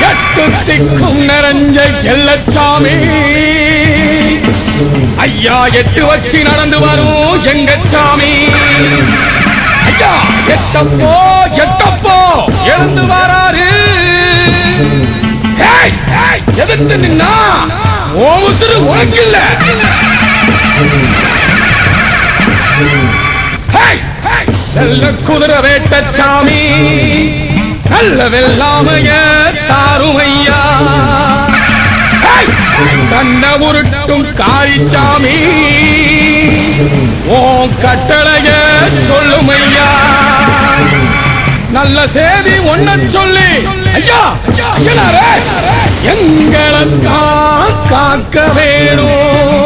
எட்டு திக்கும் நிறைஞ்ச எல்லச்சாமி ஐயா எட்டு வச்சு நடந்து வரும் எங்க சாமி ஐயா எட்டப்போ எட்டப்போ எழுந்து வராரு எதிர்த்து நின்னா ஓ உசுறு உனக்கு இல்ல நல்ல குதிரை வேட்ட சாமி நல்ல வெள்ளாமைய தாருமையா கண்ண உருட்டும் காளிச்சாமி ஓ கட்டளைய சொல்லுமையா நல்ல செய்தி ஒன்ன சொல்லி ஐயா எங்களை காக்க வேணும்